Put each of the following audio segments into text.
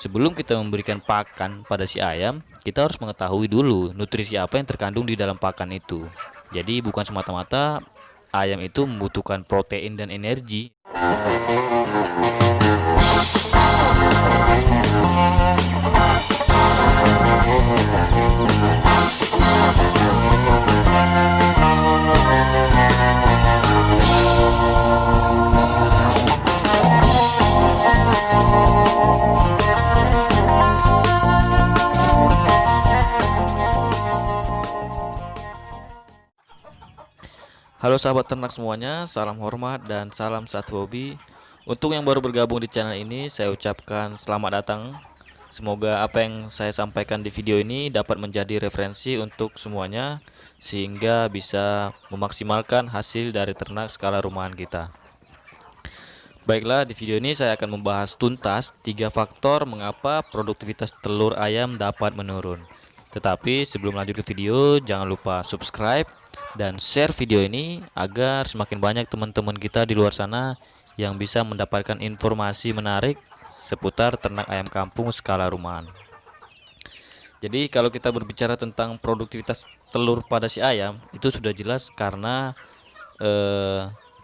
sebelum kita memberikan pakan pada si ayam, kita harus mengetahui dulu nutrisi apa yang terkandung di dalam pakan itu. Jadi bukan semata-mata ayam itu membutuhkan protein dan energi. Halo sahabat ternak semuanya, salam hormat dan salam satu hobi. Untuk yang baru bergabung di channel ini, saya ucapkan selamat datang. Semoga apa yang saya sampaikan di video ini dapat menjadi referensi untuk semuanya, sehingga bisa memaksimalkan hasil dari ternak skala rumahan kita. Baiklah, di video ini saya akan membahas tuntas 3 faktor mengapa produktivitas telur ayam dapat menurun. Tetapi sebelum lanjut ke video, jangan lupa subscribe dan share video ini agar semakin banyak teman-teman kita di luar sana yang bisa mendapatkan informasi menarik seputar ternak ayam kampung skala rumahan. Jadi kalau kita berbicara tentang produktivitas telur pada si ayam, itu sudah jelas karena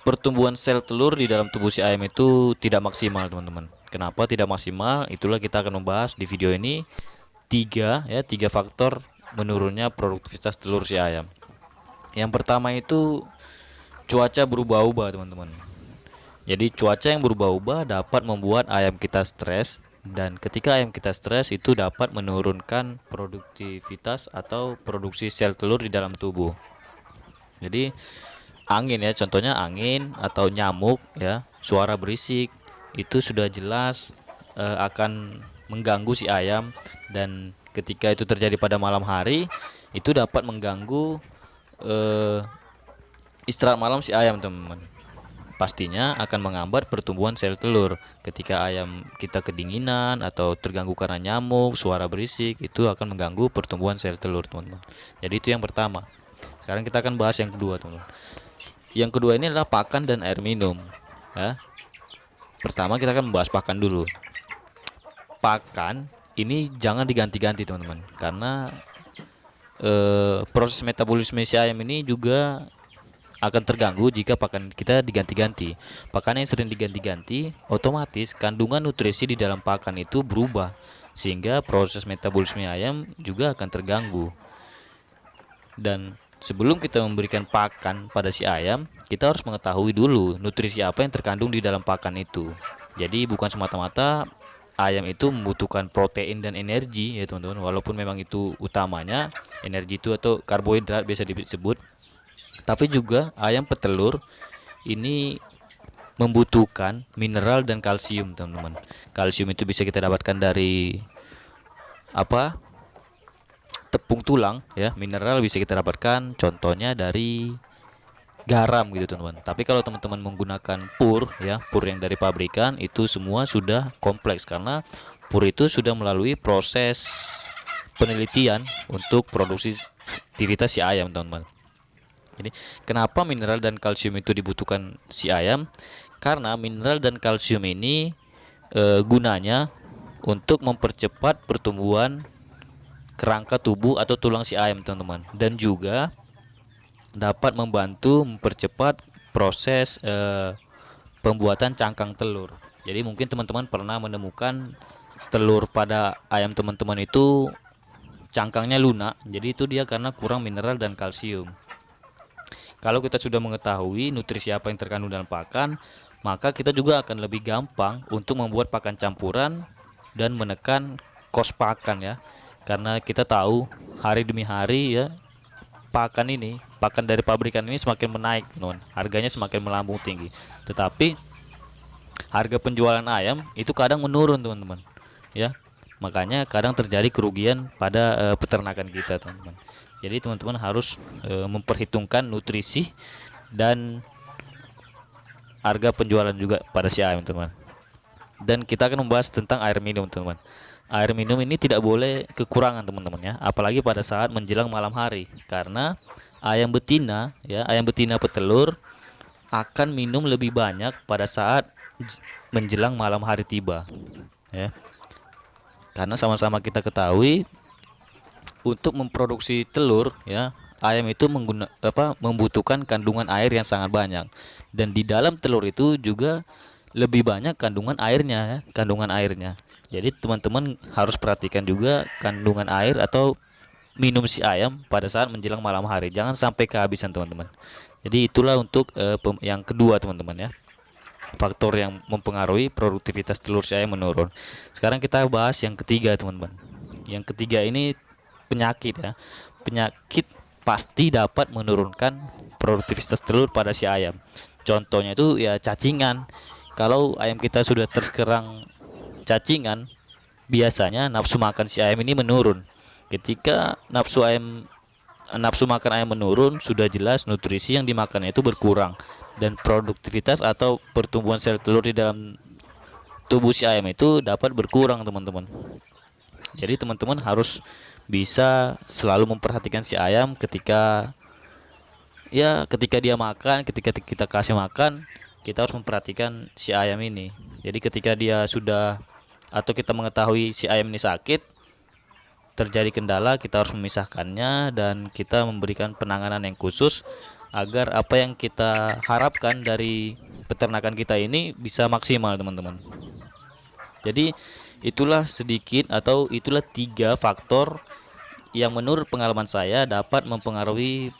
pertumbuhan sel telur di dalam tubuh si ayam itu tidak maksimal, teman-teman. Kenapa tidak maksimal? Itulah kita akan membahas di video ini. Tiga faktor menurunnya produktivitas telur si ayam. Yang pertama itu cuaca berubah-ubah, teman-teman. Jadi cuaca yang berubah-ubah dapat membuat ayam kita stres, dan ketika ayam kita stres itu dapat menurunkan produktivitas atau produksi sel telur di dalam tubuh. Jadi angin ya, contohnya angin atau nyamuk ya, suara berisik itu sudah jelas akan mengganggu si ayam, dan ketika itu terjadi pada malam hari itu dapat mengganggu istirahat malam si ayam, teman-teman. Pastinya akan menghambat pertumbuhan sel telur. Ketika ayam kita kedinginan atau terganggu karena nyamuk, suara berisik, itu akan mengganggu pertumbuhan sel telur, teman-teman. Jadi itu yang pertama. Sekarang kita akan bahas yang kedua, teman-teman. Yang kedua ini adalah pakan dan air minum ya. Pertama kita akan membahas pakan dulu. Pakan ini jangan diganti-ganti, teman-teman, karena proses metabolisme si ayam ini juga akan terganggu jika pakan kita diganti-ganti. Pakan yang sering diganti-ganti, otomatis kandungan nutrisi di dalam pakan itu berubah, sehingga proses metabolisme ayam juga akan terganggu. Dan sebelum kita memberikan pakan pada si ayam, kita harus mengetahui dulu nutrisi apa yang terkandung di dalam pakan itu. Jadi bukan semata-mata ayam itu membutuhkan protein dan energi ya, teman-teman. Walaupun memang itu utamanya, energi itu atau karbohidrat biasa disebut. Tapi juga ayam petelur ini membutuhkan mineral dan kalsium, teman-teman. Kalsium itu bisa kita dapatkan dari tepung tulang ya. Mineral bisa kita dapatkan contohnya dari garam gitu, teman-teman. Tapi kalau teman-teman menggunakan pur ya, pur yang dari pabrikan, itu semua sudah kompleks karena pur itu sudah melalui proses penelitian untuk produksi tiritas si ayam, teman-teman. Jadi kenapa mineral dan kalsium itu dibutuhkan si ayam? Karena mineral dan kalsium ini gunanya untuk mempercepat pertumbuhan kerangka tubuh atau tulang si ayam, teman-teman, dan juga dapat membantu mempercepat proses pembuatan cangkang telur. Jadi mungkin teman-teman pernah menemukan telur pada ayam teman-teman itu cangkangnya lunak. Jadi itu dia karena kurang mineral dan kalsium. Kalau kita sudah mengetahui nutrisi apa yang terkandung dalam pakan, maka kita juga akan lebih gampang untuk membuat pakan campuran dan menekan kos pakan ya. Karena kita tahu hari demi hari ya, pakan dari pabrikan ini semakin menaik, teman. Harganya semakin melambung tinggi. Tetapi harga penjualan ayam itu kadang menurun, teman-teman. Ya. Makanya kadang terjadi kerugian pada peternakan kita, teman-teman. Jadi teman-teman harus memperhitungkan nutrisi dan harga penjualan juga pada si ayam, teman-teman. Dan kita akan membahas tentang air minum, teman-teman. Air minum ini tidak boleh kekurangan, teman-teman ya, apalagi pada saat menjelang malam hari, karena ayam betina ya, ayam betina petelur akan minum lebih banyak pada saat menjelang malam hari tiba ya. Karena sama-sama kita ketahui untuk memproduksi telur ya, ayam itu membutuhkan kandungan air yang sangat banyak, dan di dalam telur itu juga lebih banyak kandungan airnya ya, kandungan airnya. Jadi teman-teman harus perhatikan juga kandungan air atau minum si ayam pada saat menjelang malam hari, jangan sampai kehabisan teman-teman. Jadi itulah untuk yang kedua teman-teman ya, faktor yang mempengaruhi produktivitas telur si ayam menurun. Sekarang kita bahas yang ketiga teman-teman. Yang ketiga ini penyakit ya. Penyakit pasti dapat menurunkan produktivitas telur pada si ayam. Contohnya itu ya cacingan. Kalau ayam kita sudah terserang cacingan, biasanya nafsu makan si ayam ini menurun. Ketika nafsu makan ayam menurun, sudah jelas nutrisi yang dimakannya itu berkurang, dan produktivitas atau pertumbuhan sel telur di dalam tubuh si ayam itu dapat berkurang teman-teman. Jadi teman-teman harus bisa selalu memperhatikan si ayam ketika dia makan, ketika kita kasih makan, kita harus memperhatikan si ayam ini. Jadi ketika dia sudah atau kita mengetahui si ayam ini sakit, terjadi kendala, kita harus memisahkannya dan kita memberikan penanganan yang khusus agar apa yang kita harapkan dari peternakan kita ini bisa maksimal teman-teman. Jadi itulah sedikit atau itulah 3 faktor yang menurut pengalaman saya dapat mempengaruhi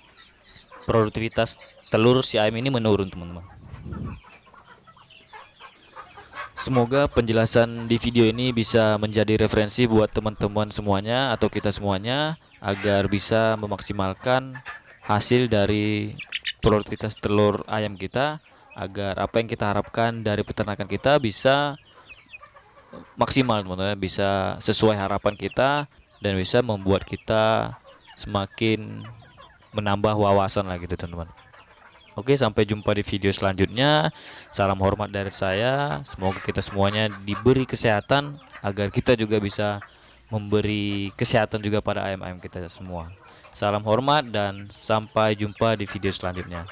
produktivitas telur si ayam ini menurun teman-teman. Semoga penjelasan di video ini bisa menjadi referensi buat teman-teman semuanya atau kita semuanya agar bisa memaksimalkan hasil dari produktivitas telur ayam kita, agar apa yang kita harapkan dari peternakan kita bisa maksimal teman-teman, bisa sesuai harapan kita dan bisa membuat kita semakin menambah wawasan lah gitu teman-teman. Oke, sampai jumpa di video selanjutnya. Salam hormat dari saya. Semoga kita semuanya diberi kesehatan agar kita juga bisa memberi kesehatan juga pada ayam-ayam kita semua. Salam hormat dan sampai jumpa di video selanjutnya.